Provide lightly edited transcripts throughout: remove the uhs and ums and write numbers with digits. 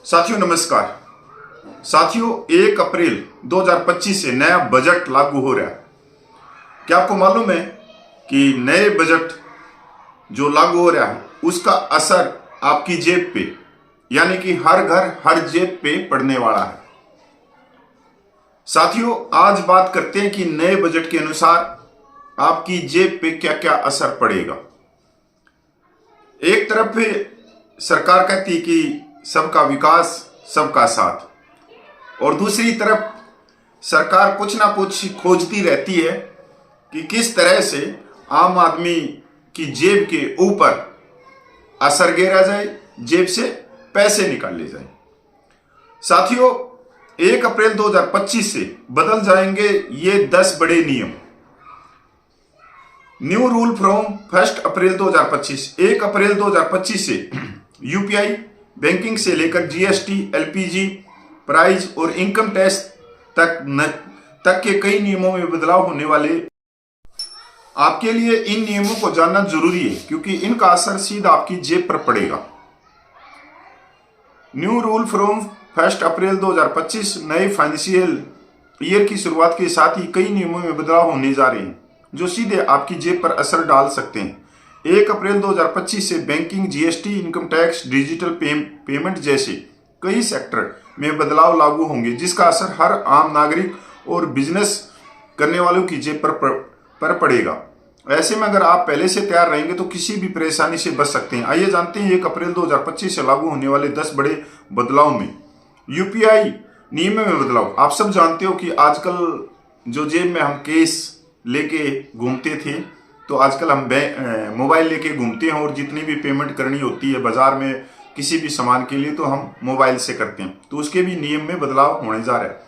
साथियों नमस्कार। साथियों 1 अप्रैल 2025 से नया बजट लागू हो रहा है। क्या आपको मालूम है कि नए बजट जो लागू हो रहा है उसका असर आपकी जेब पे यानी कि हर घर हर जेब पे पड़ने वाला है। साथियों आज बात करते हैं कि नए बजट के अनुसार आपकी जेब पे क्या क्या असर पड़ेगा। एक तरफ सरकार कहती है कि सबका विकास सबका साथ, और दूसरी तरफ सरकार कुछ ना कुछ खोजती रहती है कि किस तरह से आम आदमी की जेब के ऊपर असर गिरा जाए, जेब से पैसे निकाले जाए। साथियों 1 अप्रैल 2025 से बदल जाएंगे ये 10 बड़े नियम। न्यू रूल फ्रॉम 1 अप्रैल 2025। 1 अप्रैल 2025 से यूपीआई बैंकिंग से लेकर जीएसटी, एलपीजी, प्राइस और इनकम टैक्स तक के कई नियमों में बदलाव होने वाले। आपके लिए इन नियमों को जानना जरूरी है क्योंकि इनका असर सीधा आपकी जेब पर पड़ेगा। न्यू रूल फ्रॉम 1 अप्रैल 2025। नए फाइनेंशियल ईयर की शुरुआत के साथ ही कई नियमों में बदलाव होने जा रहे हैं जो सीधे आपकी जेब पर असर डाल सकते हैं। 1 अप्रैल 2025 से banking, GST, income tax, digital payment जैसे कई सेक्टर में बदलाव लागू होंगे जिसका असर हर आम नागरिक और बिजनेस करने वालों की जेब पर पड़ेगा। ऐसे में अगर आप पहले से तैयार रहेंगे तो किसी भी परेशानी से बच सकते हैं। आइए जानते हैं 1 अप्रैल 2025 से लागू होने वाले 10 बड़े बदलाव में। यूपीआई नियम में बदलाव। आप सब जानते हो कि आजकल जो जेब में हम केस लेके घूमते थे तो आजकल हम मोबाइल लेके घूमते हैं और जितनी भी पेमेंट करनी होती है बाजार में किसी भी सामान के लिए तो हम मोबाइल से करते हैं, तो उसके भी नियम में बदलाव होने जा रहा है।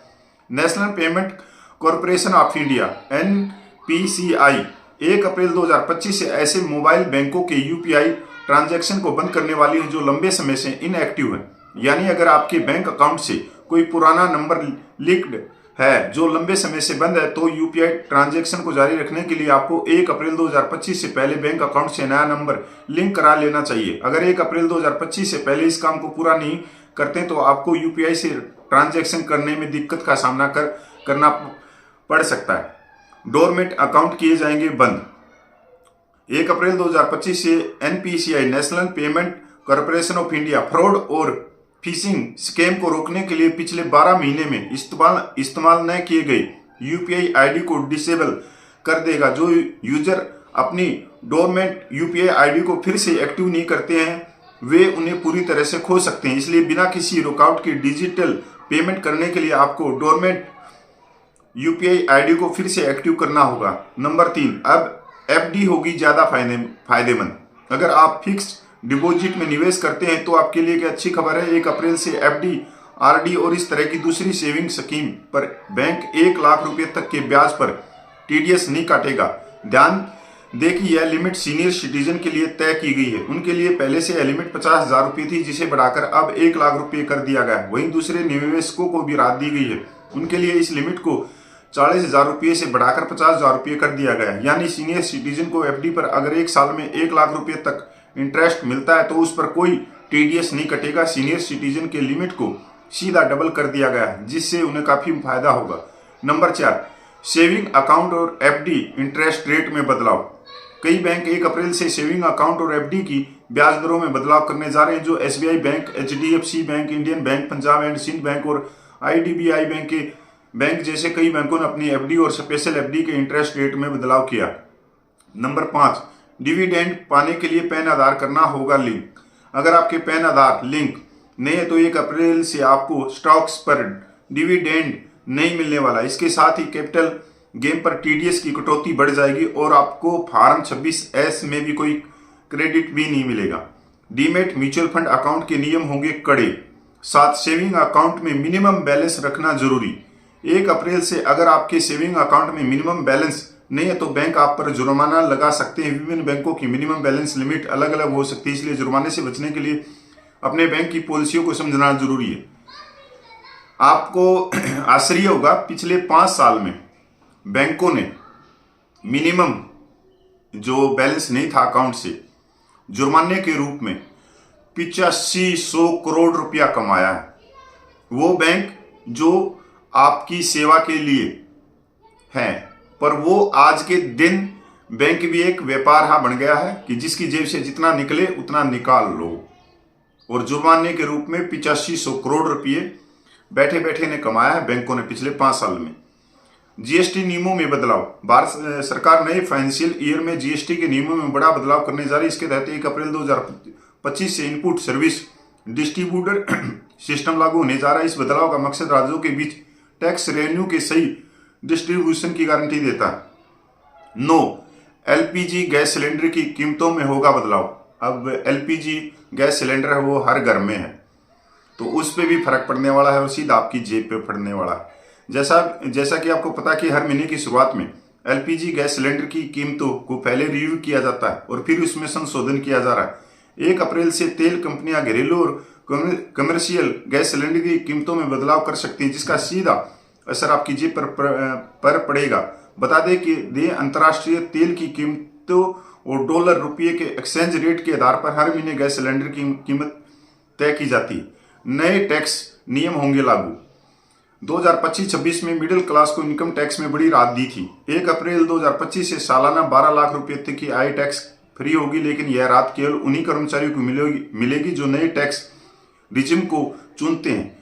National payment corporation of India NPCI 1 अप्रैल 2025 से ऐसे मोबाइल बैंकों के यूपीआई ट्रांजैक्शन को बंद करने वाली है जो लंबे समय से इनएक्टिव है। यानी अगर आपके बैंक अकाउंट से कोई पुराना नंबर लिंक्ड है जो लंबे समय से बंद है तो यूपीआई ट्रांजैक्शन को जारी रखने के लिए आपको 1 अप्रैल 2025 से पहले बैंक अकाउंट से नया नंबर लिंक करा लेना चाहिए। अगर 1 अप्रैल 2025 से पहले इस काम को पूरा नहीं करते तो आपको यूपीआई से ट्रांजैक्शन करने में दिक्कत का सामना करना पड़ सकता है। डोरमेट अकाउंट किए जाएंगे बंद। 1 अप्रैल 2025 से NPCI national payment corporation of India fraud और फिशिंग स्कैम को रोकने के लिए पिछले 12 महीने में इस्तेमाल न किए गए यूपीआई आईडी को डिसेबल कर देगा। जो यूजर अपनी डोरमेंट यूपीआई आईडी को फिर से एक्टिव नहीं करते हैं वे उन्हें पूरी तरह से खो सकते हैं। इसलिए बिना किसी रुकावट के डिजिटल पेमेंट करने के लिए आपको डोरमेंट यूपीआई आईडी को फिर से एक्टिव करना होगा। नंबर 3, अब एफडी होगी ज्यादा फायदेमंद। अगर आप फिक्स डिपॉजिट में निवेश करते हैं तो आपके लिए एक अच्छी खबर है। 1 अप्रैल से एफडी, आरडी और इस तरह की दूसरी सेविंग स्कीम पर बैंक 1 लाख रुपए तक के ब्याज पर टीडीएस नहीं काटेगा। ध्यान दें कि यह लिमिट सीनियर सिटीजन के लिए तय की गई है। उनके लिए पहले से यह लिमिट 50,000 रुपये थी जिसे बढ़ाकर अब 1 लाख रुपये कर दिया गया है। वहीं दूसरे निवेशकों को भी राहत दी गई है। उनके लिए इस लिमिट को 40,000 रुपये से बढ़ाकर 50,000 रुपये कर दिया गया है। यानी सीनियर सिटीजन को एफडी पर अगर 1 साल में 1 लाख रुपये तक इंटरेस्ट मिलता है तो उस पर कोई टीडीएस नहीं कटेगा। सीनियर सिटीजन के लिमिट को सीधा डबल कर दिया गया है जिससे उन्हें काफी फायदा होगा। नंबर 4, सेविंग अकाउंट और एफडी इंटरेस्ट रेट में बदलाव। कई बैंक 1 अप्रैल से सेविंग अकाउंट और एफडी की ब्याज दरों में बदलाव करने जा रहे हैं। जो SBI bank, HDFC bank, Indian bank, Punjab and Sindh bank और आईडीबीआई बैंक जैसे कई बैंकों ने अपनी एफडी और स्पेशल एफडी के इंटरेस्ट रेट में बदलाव किया। नंबर 5, डिविडेंड पाने के लिए पैन आधार करना होगा लिंक। अगर आपके पैन आधार लिंक नहीं है तो 1 अप्रैल से आपको स्टॉक्स पर डिविडेंड नहीं मिलने वाला। इसके साथ ही कैपिटल गेम पर टीडीएस की कटौती बढ़ जाएगी और आपको फॉर्म 26S में भी कोई क्रेडिट भी नहीं मिलेगा। डीमेट म्यूचुअल फंड अकाउंट के नियम होंगे कड़े। 7, सेविंग अकाउंट में मिनिमम बैलेंस रखना जरूरी। 1 अप्रैल से अगर आपके सेविंग अकाउंट में मिनिमम बैलेंस नहीं है तो बैंक आप पर जुर्माना लगा सकते हैं। विभिन्न बैंकों की मिनिमम बैलेंस लिमिट अलग अलग हो सकती है, इसलिए जुर्माने से बचने के लिए अपने बैंक की पॉलिसियों को समझना जरूरी है। आपको आश्चर्य होगा पिछले 5 साल में बैंकों ने मिनिमम जो बैलेंस नहीं था अकाउंट से जुर्माने के रूप में 8500 करोड़ रुपया कमाया है। वो बैंक जो आपकी सेवा के लिए है, पर वो आज के दिन बैंक भी एक व्यापार हाँ बन गया है कि जिसकी जेब से जितना निकले उतना निकाल लो। और जुर्माने के रूप में 8500 करोड़ रुपये बैठे बैठे ने कमाया है बैंकों ने पिछले 5 साल में। जीएसटी नियमों में बदलाव। भारत सरकार नए फाइनेंशियल ईयर में जीएसटी के नियमों में बड़ा बदलाव करने जा रही है। इसके तहत 1 अप्रैल 2025 से इनपुट सर्विस डिस्ट्रीब्यूटर सिस्टम लागू होने जा रहा है। इस बदलाव का मकसद राज्यों के बीच टैक्स रेवेन्यू के सही डिस्ट्रीब्यूशन की गारंटी देता है। 9, एलपीजी गैस सिलेंडर की कीमतों में होगा बदलाव। अब एलपीजी गैस सिलेंडर है वो हर घर में है, तो उस पर भी फर्क पड़ने वाला है और सीधा आपकी जेब पे पड़ने वाला है। जैसा कि आपको पता कि हर महीने की शुरुआत में एलपीजी गैस सिलेंडर की कीमतों को पहले रिव्यू किया जाता है और फिर उसमें संशोधन किया जा रहा है। 1 अप्रैल से तेल कंपनियां घरेलू और कमर्शियल गैस सिलेंडर की कीमतों में बदलाव कर सकती है, जिसका सीधा असर आपकी जेब पर पड़ेगा। बता दें कि अंतर्राष्ट्रीय तेल की कीमतों और डॉलर रुपये के एक्सचेंज रेट के आधार पर हर महीने गैस सिलेंडर की कीमत तय की जाती है। नए टैक्स नियम होंगे लागू। 2025-26 में मिडिल क्लास को इनकम टैक्स में बड़ी राहत दी थी। 1 अप्रैल 2025 से सालाना 12 लाख रुपए तक की आय टैक्स फ्री होगी, लेकिन यह राहत केवल उन्हीं कर्मचारियों को मिलेगी जो नए टैक्स रिजिम को चुनते हैं।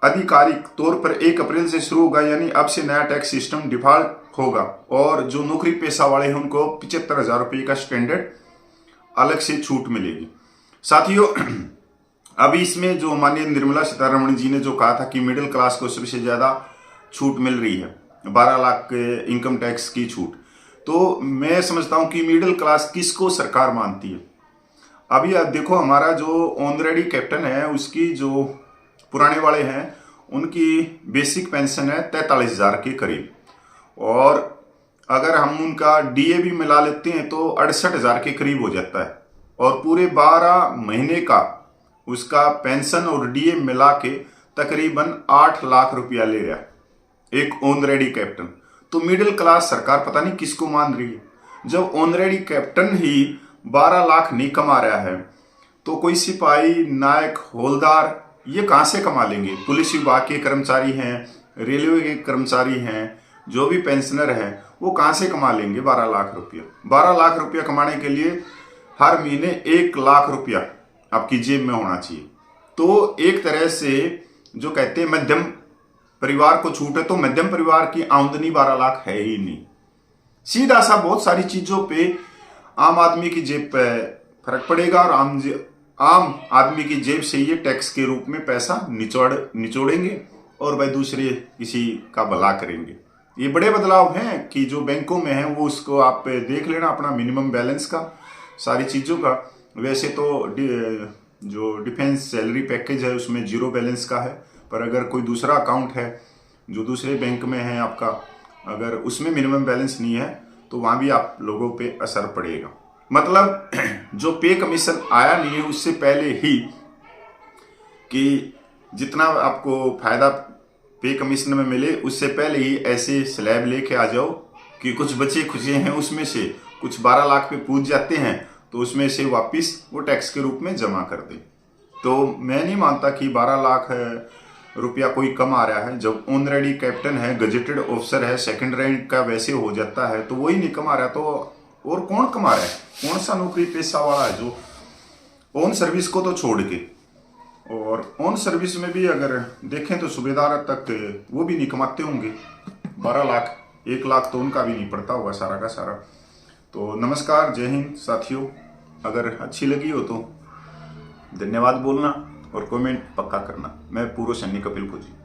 आधिकारिक तौर पर 1 अप्रैल से शुरू होगा, यानी अब से नया टैक्स सिस्टम डिफॉल्ट होगा और जो नौकरी पेशा वाले हैं उनको 75,000 रुपये का स्टैंडर्ड अलग से छूट मिलेगी। साथियों, अभी इसमें जो माननीय निर्मला सीतारमण जी ने जो कहा था कि मिडिल क्लास को सबसे ज्यादा छूट मिल रही है, 12 लाख के इनकम टैक्स की छूट, तो मैं समझता हूं कि मिडिल क्लास किसको सरकार मानती है। अभी आप देखो, हमारा जो ऑनरेडी कैप्टन है उसकी जो पुराने वाले हैं उनकी बेसिक पेंशन है 43,000 के करीब, और अगर हम उनका डीए भी मिला लेते हैं तो 68,000 के करीब हो जाता है, और पूरे 12 महीने का उसका पेंशन और डीए मिला के तकरीबन 8 लाख रुपया ले रहा है एक ऑनरेडी कैप्टन। तो मिडिल क्लास सरकार पता नहीं किसको मान रही है। जब ऑनरेडी कैप्टन ही 12 लाख नहीं कमा रहा है तो कोई सिपाही, नायक, हवलदार ये कहां से कमा लेंगे। पुलिस विभाग के कर्मचारी हैं, रेलवे के कर्मचारी हैं, जो भी पेंशनर हैं, वो कहां से कमा लेंगे 12 लाख रुपया। 12 लाख रुपया कमाने के लिए हर महीने 1 लाख रुपया आपकी जेब में होना चाहिए। तो एक तरह से जो कहते हैं मध्यम परिवार को छूट है, तो मध्यम परिवार की आमदनी 12 लाख है ही नहीं। सीधा सा बहुत सारी चीजों पे आम आदमी की जेब पे फर्क पड़ेगा और आम आदमी की जेब से ये टैक्स के रूप में पैसा निचोड़ेंगे और भाई दूसरे किसी का भला करेंगे। ये बड़े बदलाव हैं कि जो बैंकों में है वो उसको आप देख लेना, अपना मिनिमम बैलेंस का, सारी चीज़ों का। वैसे तो जो डिफेंस सैलरी पैकेज है उसमें 0 बैलेंस का है, पर अगर कोई दूसरा अकाउंट है जो दूसरे बैंक में है आपका, अगर उसमें मिनिमम बैलेंस नहीं है तो वहाँ भी आप लोगों पे असर पड़ेगा। मतलब जो पे कमीशन आया नहीं है उससे पहले ही कि जितना आपको फायदा पे कमीशन में मिले, उससे पहले ही ऐसे स्लैब लेके आ जाओ कि कुछ बचे खुचे हैं उसमें से कुछ 12 लाख पे पूछ जाते हैं, तो उसमें से वापस वो टैक्स के रूप में जमा कर दे। तो मैं नहीं मानता कि 12 लाख रुपया कोई कम आ रहा है। जब ऑनरेडी कैप्टन है, गजेटेड ऑफिसर है, सेकंड रैंक का वैसे हो जाता है, तो वही नहीं कमा रहा, तो और कौन कमा रहा है? कौन सा नौकरी पेशा वाला है जो ऑन सर्विस को तो छोड़ के, और ऑन सर्विस में भी अगर देखें तो सूबेदार तक वो भी नहीं कमाते होंगे 12 लाख, 1 लाख तो उनका भी नहीं पड़ता होगा सारा का सारा। तो नमस्कार, जय हिंद साथियों। अगर अच्छी लगी हो तो धन्यवाद बोलना और कमेंट पक्का करना। मैं पूर्व सैनिक कपिल खोजी।